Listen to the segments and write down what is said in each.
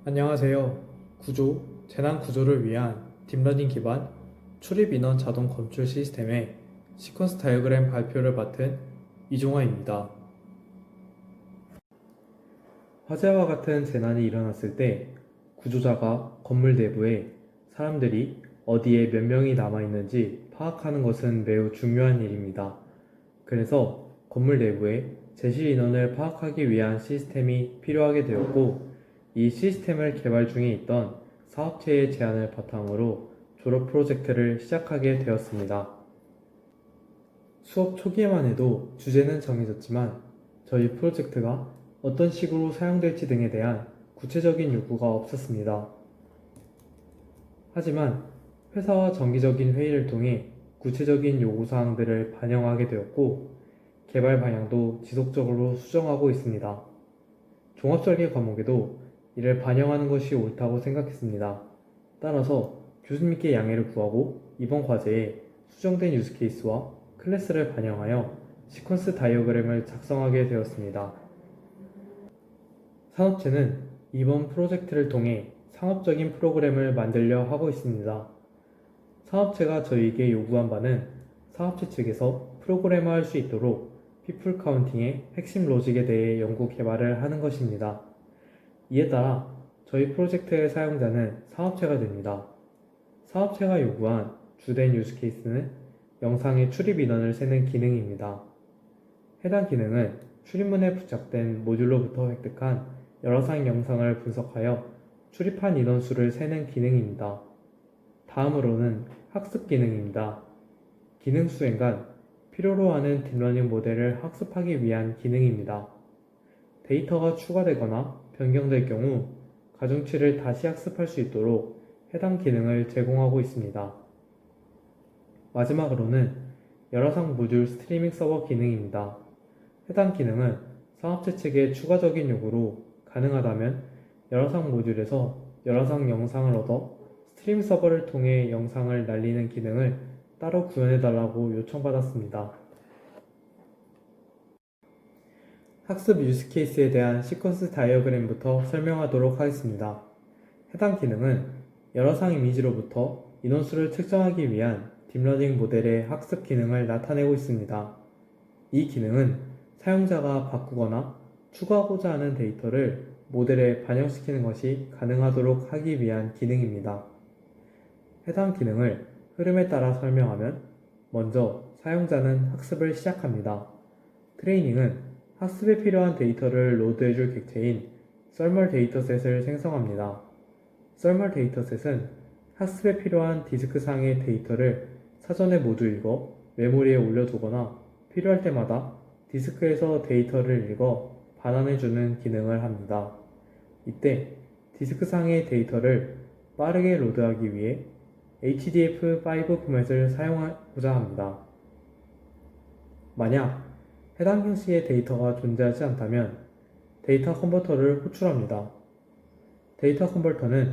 안녕하세요. 구조, 재난 구조를 위한 딥러닝 기반 출입 인원 자동 검출 시스템의 시퀀스 다이어그램 발표를 맡은 이종화입니다. 화재와 같은 재난이 일어났을 때 구조자가 건물 내부에 사람들이 어디에 몇 명이 남아있는지 파악하는 것은 매우 중요한 일입니다. 그래서 건물 내부에 제실 인원을 파악하기 위한 시스템이 필요하게 되었고, 이 시스템을 개발 중에 있던 사업체의 제안을 바탕으로 졸업 프로젝트를 시작하게 되었습니다. 수업 초기에만 해도 주제는 정해졌지만 저희 프로젝트가 어떤 식으로 사용될지 등에 대한 구체적인 요구가 없었습니다. 하지만 회사와 정기적인 회의를 통해 구체적인 요구사항들을 반영하게 되었고, 개발 방향도 지속적으로 수정하고 있습니다. 종합설계 과목에도 이를 반영하는 것이 옳다고 생각했습니다. 따라서 교수님께 양해를 구하고 이번 과제에 수정된 유즈케이스와 클래스를 반영하여 시퀀스 다이어그램을 작성하게 되었습니다. 산업체는 이번 프로젝트를 통해 상업적인 프로그램을 만들려 하고 있습니다. 사업체가 저희에게 요구한 바는 사업체 측에서 프로그래머할 수 있도록 피플 카운팅의 핵심 로직에 대해 연구 개발을 하는 것입니다. 이에 따라 저희 프로젝트의 사용자는 사업체가 됩니다. 사업체가 요구한 주된 유즈케이스는 영상의 출입 인원을 세는 기능입니다. 해당 기능은 출입문에 부착된 모듈로부터 획득한 여러 상 영상을 분석하여 출입한 인원수를 세는 기능입니다. 다음으로는 학습 기능입니다. 기능 수행간 필요로 하는 딥러닝 모델을 학습하기 위한 기능입니다. 데이터가 추가되거나 변경될 경우 가중치를 다시 학습할 수 있도록 해당 기능을 제공하고 있습니다. 마지막으로는 열화상 모듈 스트리밍 서버 기능입니다. 해당 기능은 사업체 측의 추가적인 요구로 가능하다면 열화상 모듈에서 열화상 영상을 얻어 스트림 서버를 통해 영상을 날리는 기능을 따로 구현해달라고 요청받았습니다. 학습 유즈케이스에 대한 시퀀스 다이어그램부터 설명하도록 하겠습니다. 해당 기능은 여러 상 이미지로부터 인원수를 측정하기 위한 딥러닝 모델의 학습 기능을 나타내고 있습니다. 이 기능은 사용자가 바꾸거나 추가하고자 하는 데이터를 모델에 반영시키는 것이 가능하도록 하기 위한 기능입니다. 해당 기능을 흐름에 따라 설명하면, 먼저 사용자는 학습을 시작합니다. 트레이닝은 학습에 필요한 데이터를 로드해줄 객체인 썰멀 데이터셋을 생성합니다. 썰멀 데이터셋은 학습에 필요한 디스크상의 데이터를 사전에 모두 읽어 메모리에 올려두거나 필요할 때마다 디스크에서 데이터를 읽어 반환해주는 기능을 합니다. 이때 디스크상의 데이터를 빠르게 로드하기 위해 HDF5 포맷을 사용하고자 합니다. 만약 해당 형식의 데이터가 존재하지 않다면 데이터 컨버터를 호출합니다. 데이터 컨버터는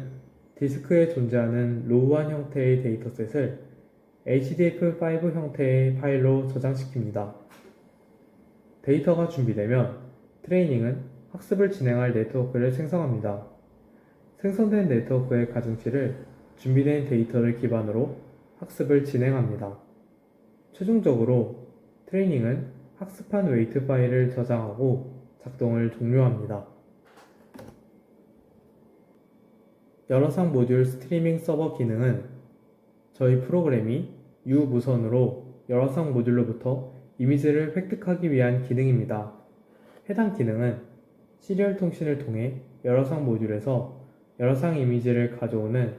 디스크에 존재하는 로우한 형태의 데이터셋을 HDF5 형태의 파일로 저장시킵니다. 데이터가 준비되면 트레이닝은 학습을 진행할 네트워크를 생성합니다. 생성된 네트워크의 가중치를 준비된 데이터를 기반으로 학습을 진행합니다. 최종적으로 트레이닝은 학습한 웨이트 파일을 저장하고 작동을 종료합니다. 여러상 모듈 스트리밍 서버 기능은 저희 프로그램이 유무선으로 여러상 모듈로부터 이미지를 획득하기 위한 기능입니다. 해당 기능은 시리얼 통신을 통해 여러상 모듈에서 여러상 이미지를 가져오는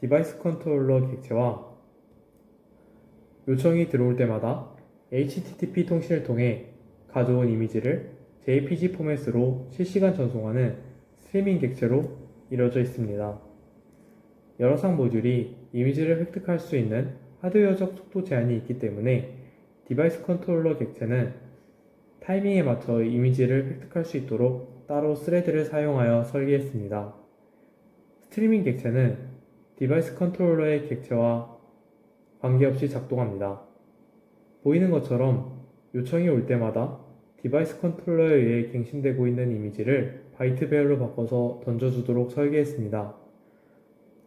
디바이스 컨트롤러 객체와 요청이 들어올 때마다 HTTP 통신을 통해 가져온 이미지를 JPG 포맷으로 실시간 전송하는 스트리밍 객체로 이루어져 있습니다. 여러상 모듈이 이미지를 획득할 수 있는 하드웨어적 속도 제한이 있기 때문에 디바이스 컨트롤러 객체는 타이밍에 맞춰 이미지를 획득할 수 있도록 따로 스레드를 사용하여 설계했습니다. 스트리밍 객체는 디바이스 컨트롤러의 객체와 관계없이 작동합니다. 보이는 것처럼 요청이 올 때마다 디바이스 컨트롤러에 의해 갱신되고 있는 이미지를 바이트 배열로 바꿔서 던져주도록 설계했습니다.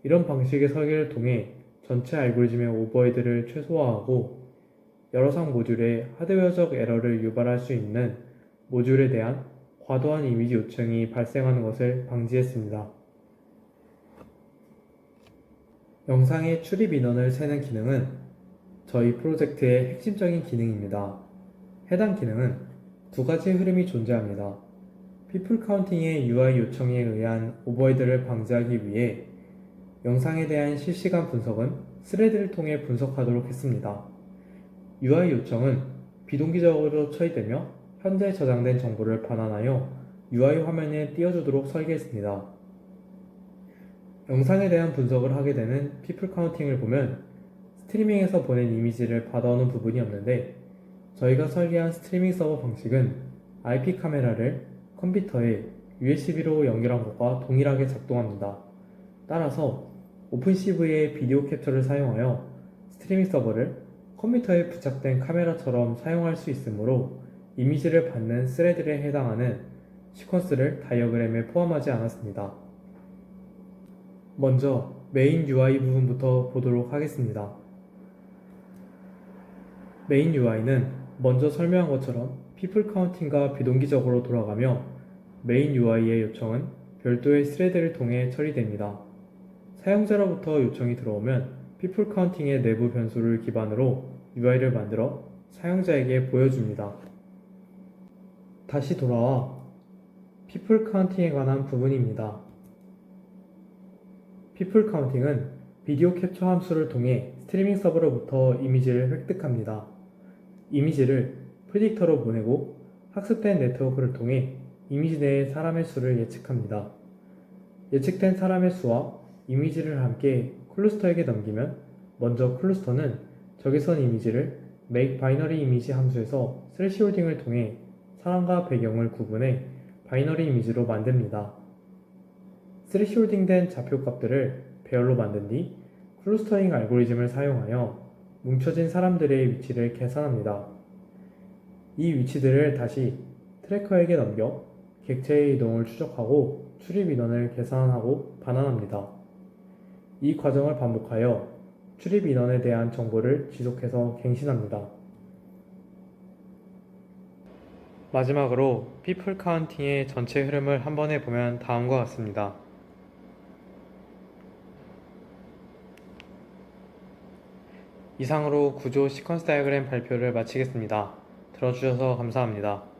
이런 방식의 설계를 통해 전체 알고리즘의 오버헤드를 최소화하고 여러 상 모듈에 하드웨어적 에러를 유발할 수 있는 모듈에 대한 과도한 이미지 요청이 발생하는 것을 방지했습니다. 영상의 출입 인원을 세는 기능은 저희 프로젝트의 핵심적인 기능입니다. 해당 기능은 두 가지 흐름이 존재합니다. people counting의 UI 요청에 의한 오버헤드를 방지하기 위해 영상에 대한 실시간 분석은 스레드를 통해 분석하도록 했습니다. UI 요청은 비동기적으로 처리되며 현재 저장된 정보를 반환하여 UI 화면에 띄워주도록 설계했습니다. 영상에 대한 분석을 하게 되는 people counting을 보면 스트리밍에서 보낸 이미지를 받아오는 부분이 없는데 저희가 설계한 스트리밍 서버 방식은 IP 카메라를 컴퓨터에 USB로 연결한 것과 동일하게 작동합니다. 따라서 오픈CV의 비디오 캡처를 사용하여 스트리밍 서버를 컴퓨터에 부착된 카메라처럼 사용할 수 있으므로 이미지를 받는 스레드에 해당하는 시퀀스를 다이어그램에 포함하지 않았습니다. 먼저 메인 UI 부분부터 보도록 하겠습니다. 메인 UI는 먼저 설명한 것처럼 people counting과 비동기적으로 돌아가며 메인 UI의 요청은 별도의 스레드를 통해 처리됩니다. 사용자로부터 요청이 들어오면 people counting의 내부 변수를 기반으로 UI를 만들어 사용자에게 보여줍니다. 다시 돌아와 people counting에 관한 부분입니다. people counting은 비디오 캡처 함수를 통해 스트리밍 서버로부터 이미지를 획득합니다. 이미지를 프리딕터로 보내고 학습된 네트워크를 통해 이미지 내의 사람의 수를 예측합니다. 예측된 사람의 수와 이미지를 함께 클루스터에게 넘기면 먼저 클루스터는 적외선 이미지를 make binary image 함수에서 스래시홀딩을 통해 사람과 배경을 구분해 바이너리 이미지로 만듭니다. 스래시홀딩된 좌표값들을 배열로 만든 뒤 클러스터링 알고리즘을 사용하여 뭉쳐진 사람들의 위치를 계산합니다. 이 위치들을 다시 트래커에게 넘겨 객체의 이동을 추적하고 출입 인원을 계산하고 반환합니다. 이 과정을 반복하여 출입 인원에 대한 정보를 지속해서 갱신합니다. 마지막으로 people counting의 전체 흐름을 한 번에 보면 다음과 같습니다. 이상으로 구조 시퀀스 다이어그램 발표를 마치겠습니다. 들어주셔서 감사합니다.